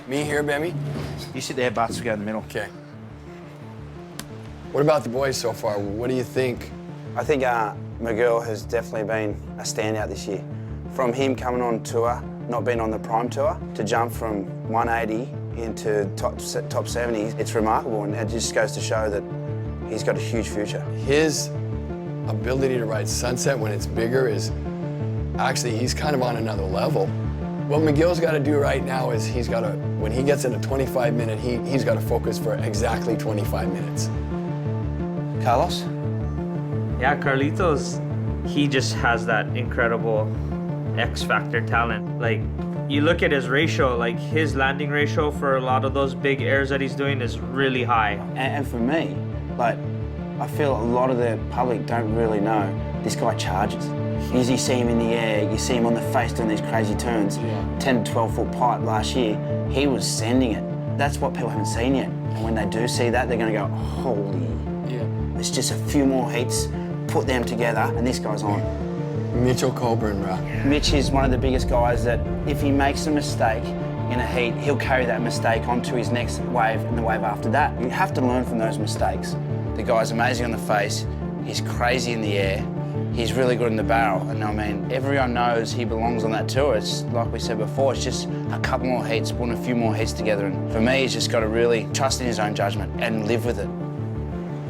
Me here, Bemmy? You sit there, Bart, so go in the middle. Okay. What about the boys so far? What do you think? I think Miguel has definitely been a standout this year. From him coming on tour, not being on the Prime Tour, to jump from 180 into top 70s, it's remarkable, and it just goes to show that he's got a huge future. His ability to ride Sunset when it's bigger is actually, he's kind of on another level. What Miguel's got to do right now is he's got to, when he gets in a 25-minute heat, he's got to focus for exactly 25 minutes. Carlos? Yeah, Carlitos, he just has that incredible X-factor talent. Like, you look at his ratio, like his landing ratio for a lot of those big airs that he's doing is really high. And for me, like, I feel a lot of the public don't really know this guy charges. You usually see him in the air, you see him on the face doing these crazy turns. 10 to 12 foot pipe last year, he was sending it. That's what people haven't seen yet. And when they do see that, they're going to go, holy. It's just a few more heats, put them together, and this guy's on. Mitchell Colburn, bro. Mitch is one of the biggest guys that if he makes a mistake in a heat, he'll carry that mistake onto his next wave and the wave after that. You have to learn from those mistakes. The guy's amazing on the face, he's crazy in the air, he's really good in the barrel, and I mean, everyone knows he belongs on that tour. It's like we said before, it's just a couple more heats, putting a few more heats together, and for me, he's just got to really trust in his own judgment and live with it.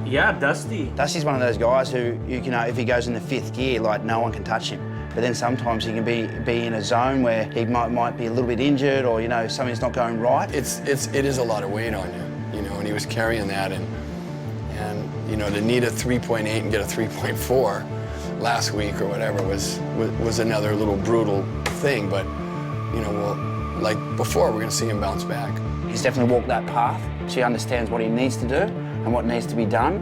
Yeah, Dusty. Dusty's one of those guys who, you know, if he goes in the 5th gear, like, no one can touch him. But then sometimes he can be in a zone where he might be a little bit injured, or, you know, something's not going right. It is a lot of weight on you, you know, and he was carrying that, and you know, to need a 3.8 and get a 3.4 last week or whatever was another little brutal thing, but, you know, well, like before, we're gonna see him bounce back. He's definitely walked that path, so he understands what he needs to do and what needs to be done.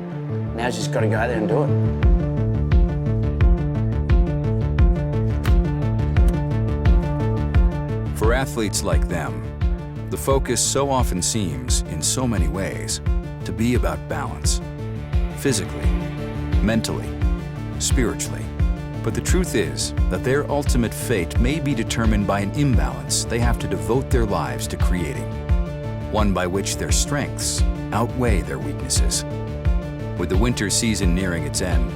Now he's just got to go out there and do it. For athletes like them, the focus so often seems, in so many ways, to be about balance. Physically, mentally, spiritually. But the truth is that their ultimate fate may be determined by an imbalance they have to devote their lives to creating. One by which their strengths outweigh their weaknesses. With the winter season nearing its end,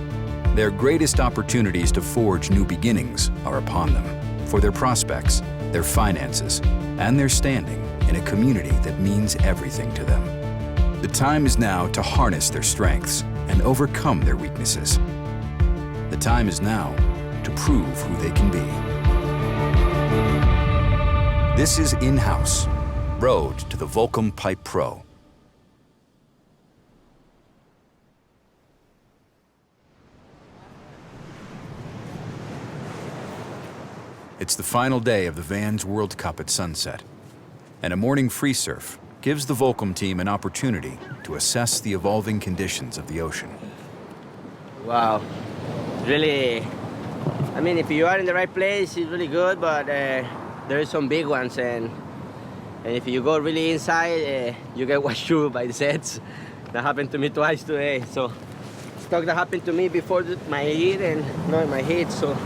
their greatest opportunities to forge new beginnings are upon them for their prospects, their finances, and their standing in a community that means everything to them. The time is now to harness their strengths and overcome their weaknesses. The time is now to prove who they can be. This is In-House, Road to the Volcom Pipe Pro. It's the final day of the Vans World Cup at sunset, and a morning free surf gives the Volcom team an opportunity to assess the evolving conditions of the ocean. Wow, really, I mean, if you are in the right place, it's really good, but there is some big ones, and if you go really inside, you get washed through by the sets. That happened to me twice today, so stoke that happened to me before my heat and not in my heat, so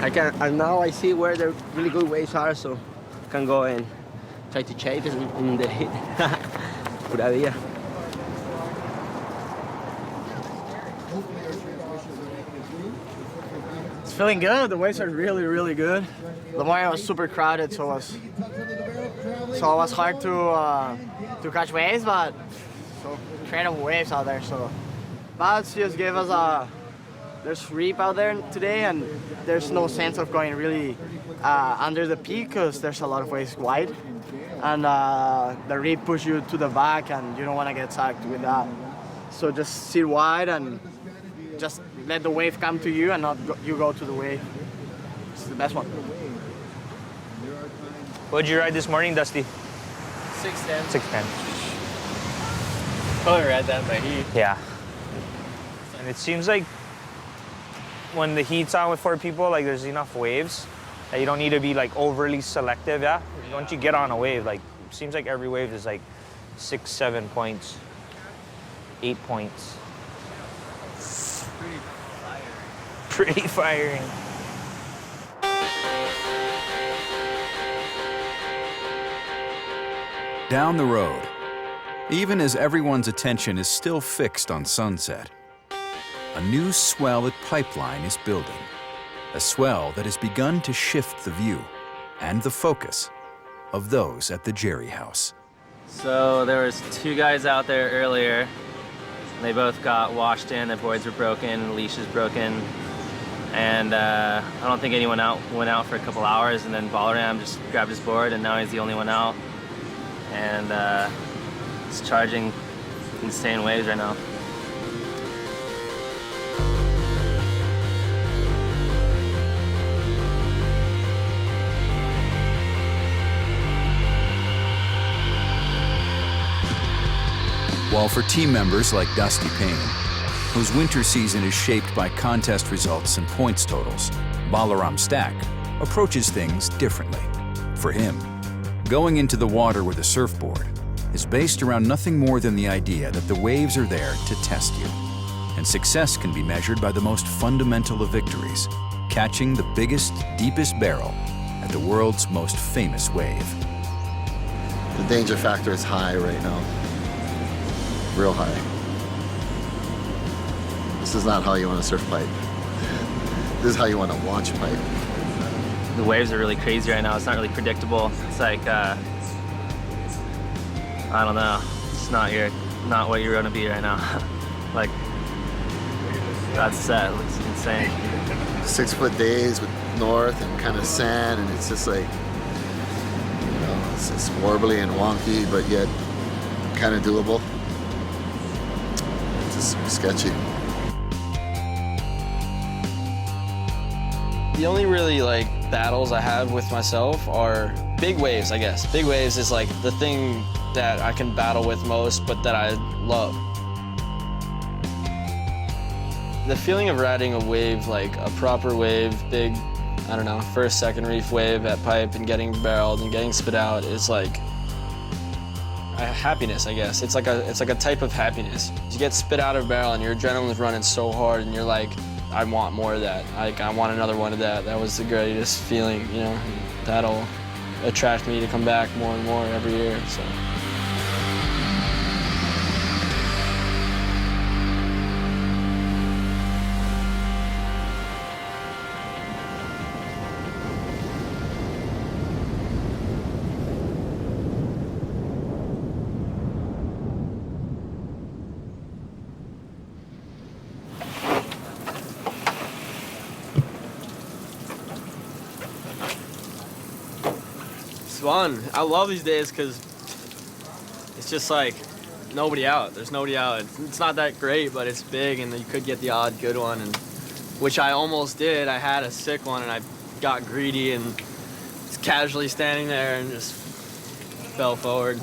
and now I see where the really good waves are, so I can go and try to chase in the heat. Pura vida. It's feeling good. The waves are really, really good. The morning was super crowded, so it was hard to catch waves, but so incredible waves out there. So Bats just gave us there's reef out there today, and there's no sense of going really under the peak because there's a lot of waves wide, and the reef push you to the back, and you don't want to get sucked with that. So just sit wide and just let the wave come to you, and not you go to the wave. It's the best one. What'd you ride this morning, Dusty? 610. 610. Probably ride that by heat. Yeah. And it seems like when the heat's on with 4 people, like there's enough waves that you don't need to be like overly selective, yeah? Once you get on a wave, like it seems like every wave is like 6, 7 points, 8 points. Pretty firing. down the road, even as everyone's attention is still fixed on Sunset, a new swell at Pipeline is building. A swell that has begun to shift the view and the focus of those at the Jerry House. So there was 2 guys out there earlier. They both got washed in, their boards were broken, leashes broken. And I don't think anyone went out for a couple hours, and then Balaram just grabbed his board, and now he's the only one out. And it's charging insane waves right now. While for team members like Dusty Payne, whose winter season is shaped by contest results and points totals, Balaram Stack approaches things differently. For him, going into the water with a surfboard is based around nothing more than the idea that the waves are there to test you. And success can be measured by the most fundamental of victories, catching the biggest, deepest barrel at the world's most famous wave. The danger factor is high right now. Real high. This is not how you want to surf pipe. This is how you want to watch pipe. The waves are really crazy right now. It's not really predictable. It's like, I don't know. It's not what you're gonna be right now. Like, that set looks insane. 6 foot days with north and kind of sand, and it's just like, you know, it's warbly and wonky, but yet kind of doable. It's just sketchy. The only really like battles I have with myself are big waves, I guess. Big waves is like the thing that I can battle with most, but that I love. The feeling of riding a wave, like a proper wave, big, I don't know, first, second reef wave at pipe and getting barreled and getting spit out is like a happiness, I guess. It's like a type of happiness. You get spit out of a barrel and your adrenaline's running so hard and you're like, I want more of that. Like, I want another one of that. That was the greatest feeling, you know. That'll attract me to come back more and more every year, so. Fun. I love these days because it's just like nobody out. There's nobody out. It's not that great, but it's big, and you could get the odd good one, and which I almost did. I had a sick one, and I got greedy and just casually standing there and just fell forward,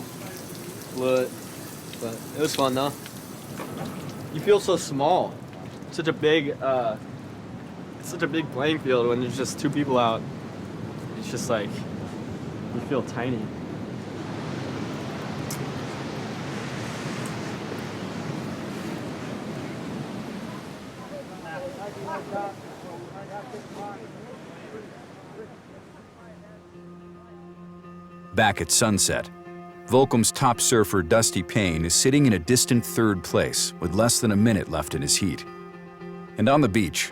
blew it. But it was fun though. You feel so small. Such a big, it's such a big playing field when there's just 2 people out. It's just like. You feel tiny. Back at Sunset, Volcom's top surfer Dusty Payne is sitting in a distant 3rd place with less than a minute left in his heat. And on the beach,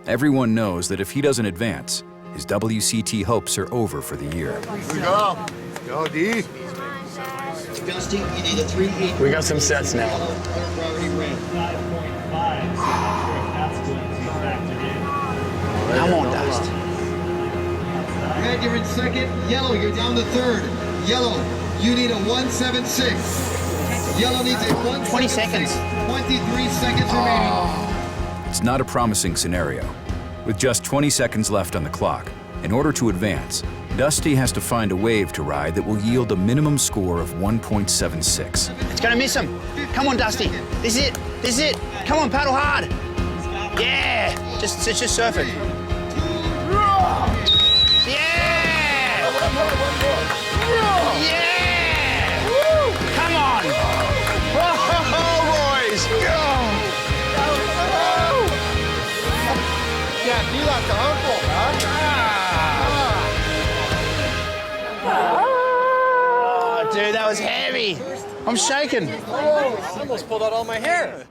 everyone knows that if he doesn't advance, his WCT hopes are over for the year. Here we go. Let's go, D. We got some sets now. Come on, Dust. Red, you're in 2nd. Yellow, you're down to 3rd. Yellow, you need a 176. Yellow needs a 176. 20 seconds. 23 seconds remaining. It's not a promising scenario. With just 20 seconds left on the clock, in order to advance, Dusty has to find a wave to ride that will yield a minimum score of 1.76. It's gonna miss him. Come on, Dusty. This is it. This is it. Come on, paddle hard. Yeah. Just surf it. Yeah. Yeah. Come on. Oh, boys. Go. Yeah, be like the uncle, huh? Oh, dude, that was heavy. I'm shaking. I almost pulled out all my hair.